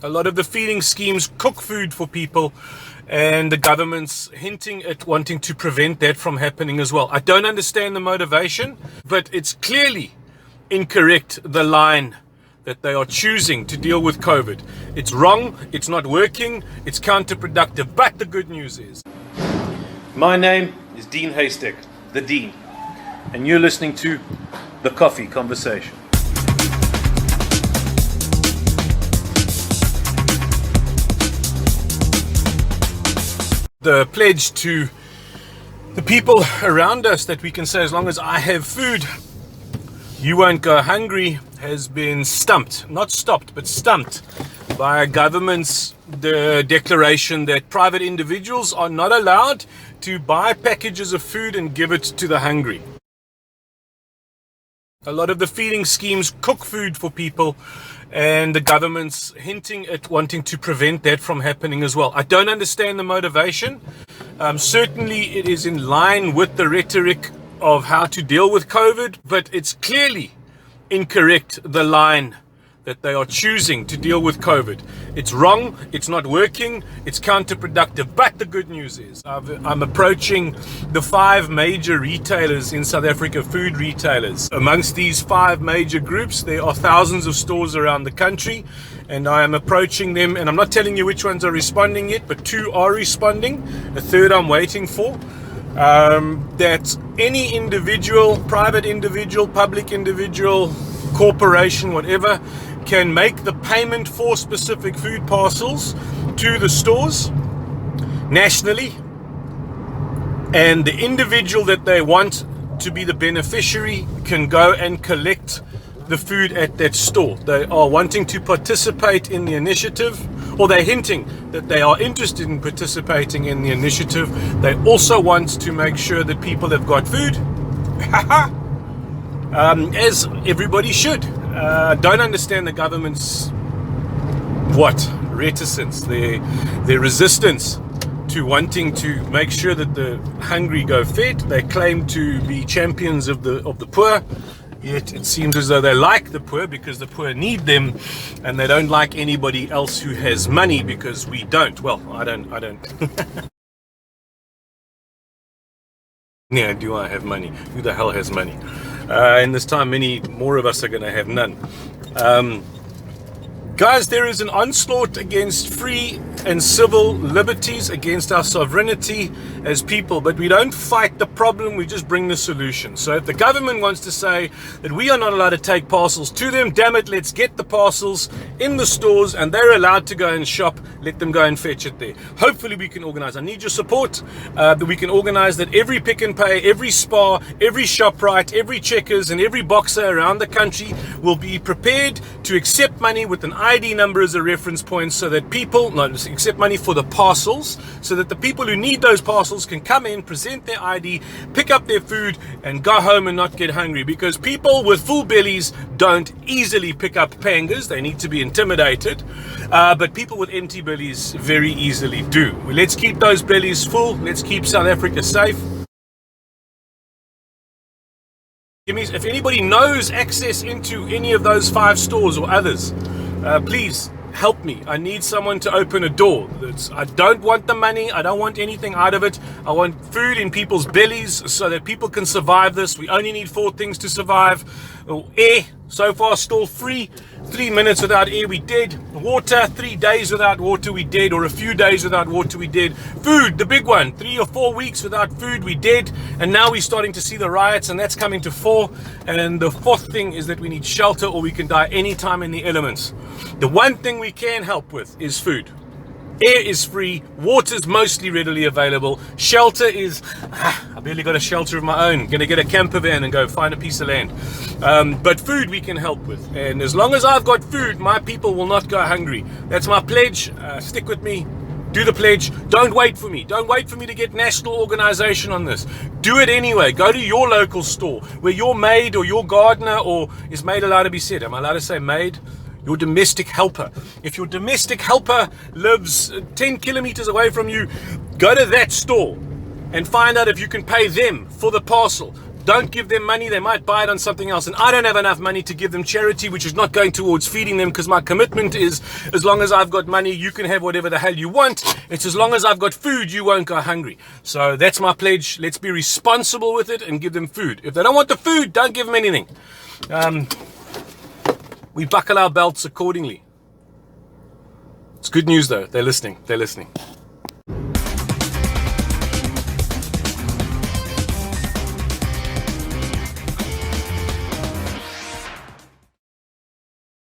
A lot of the feeding schemes cook food for people, and the government's hinting at wanting to prevent that from happening as well. I don't understand the motivation, but it's clearly incorrect, the line that they are choosing to deal with COVID. It's wrong, it's not working, it's counterproductive. But the good news is, my name is Dean Haystack, the Dean, and you're listening to The Coffee Conversation. The pledge to the people around us that we can say, as long as I have food, you won't go hungry, has been stumped, not stopped, but stumped by government's declaration that private individuals are not allowed to buy packages of food and give it to the hungry. A lot of the feeding schemes cook food for people, and the government's hinting at wanting to prevent that from happening as well. I don't understand the motivation. Certainly it is in line with the rhetoric of how to deal with COVID, but it's clearly incorrect, the line that they are choosing to deal with COVID. It's wrong, it's not working, it's counterproductive. But the good news is, I'm approaching the 5 major retailers in South Africa, food retailers. Amongst these 5 major groups, there are thousands of stores around the country, and I am approaching them, and I'm not telling you which ones are responding yet, but 2 are responding, a third I'm waiting for. That any individual, private individual, public individual, corporation, whatever, can make the payment for specific food parcels to the stores nationally, and the individual that they want to be the beneficiary can go and collect the food at that store. They are wanting to participate in the initiative, or they're hinting that they are interested in participating in the initiative. They also want to make sure that people have got food, as everybody should. Don't understand the government's reticence, their resistance to wanting to make sure that the hungry go fed. They claim to be champions of the poor, yet it seems as though they like the poor because the poor need them, and they don't like anybody else who has money because we don't. Well, I don't. Yeah, do I have money? Who the hell has money? In this time, many more of us are going to have none. Guys, there is an onslaught against free and civil liberties, against our sovereignty as people, but we don't fight the problem, we just bring the solution. So if the government wants to say that we are not allowed to take parcels to them, damn it, let's get the parcels in the stores and they're allowed to go and shop. Let them go and fetch it there. Hopefully we can organize. I need your support, that we can organize that every Pick and Pay, every Spar, every ShopRite, every Checkers and every Boxer around the country will be prepared to accept money with an ID number as a reference point, so that people accept money for the parcels, so that the people who need those parcels can come in, present their ID, pick up their food and go home and not get hungry, because people with full bellies don't easily pick up pangas. They need to be intimidated, but people with empty bellies very easily do. Well, let's keep those bellies full. Let's keep South Africa safe. If anybody knows access into any of those 5 stores or others, please help me. I need someone to open a door. I don't want the money. I don't want anything out of it. I want food in people's bellies so that people can survive this. We only need 4 things to survive. Air, so far still free. 3 minutes without air, we dead. Water, 3 days without water, we dead. Or a few days without water, we dead. Food, the big one, 3 or 4 weeks without food, we dead. And now we're starting to see the riots, and that's coming to 4. And the 4th thing is that we need shelter, or we can die anytime in the elements. The one thing we can help with is food. Air is free, water is mostly readily available, shelter is, I barely got a shelter of my own, gonna get a camper van and go find a piece of land. But food we can help with, and as long as I've got food, my people will not go hungry. That's my pledge. Stick with me, do the pledge. Don't wait for me to get national organization on this. Do it anyway. Go to your local store where your maid or your gardener, or is maid allowed to be said? Am I allowed to say maid? Your domestic helper. If your domestic helper lives 10 kilometers away from you, go to that store and find out if you can pay them for the parcel. Don't give them money. They might buy it on something else. And I don't have enough money to give them charity, which is not going towards feeding them, because my commitment is, as long as I've got money, you can have whatever the hell you want. It's as long as I've got food, you won't go hungry. So that's my pledge. Let's be responsible with it and give them food. If they don't want the food, don't give them anything. We buckle our belts accordingly. It's good news, though. They're listening. They're listening.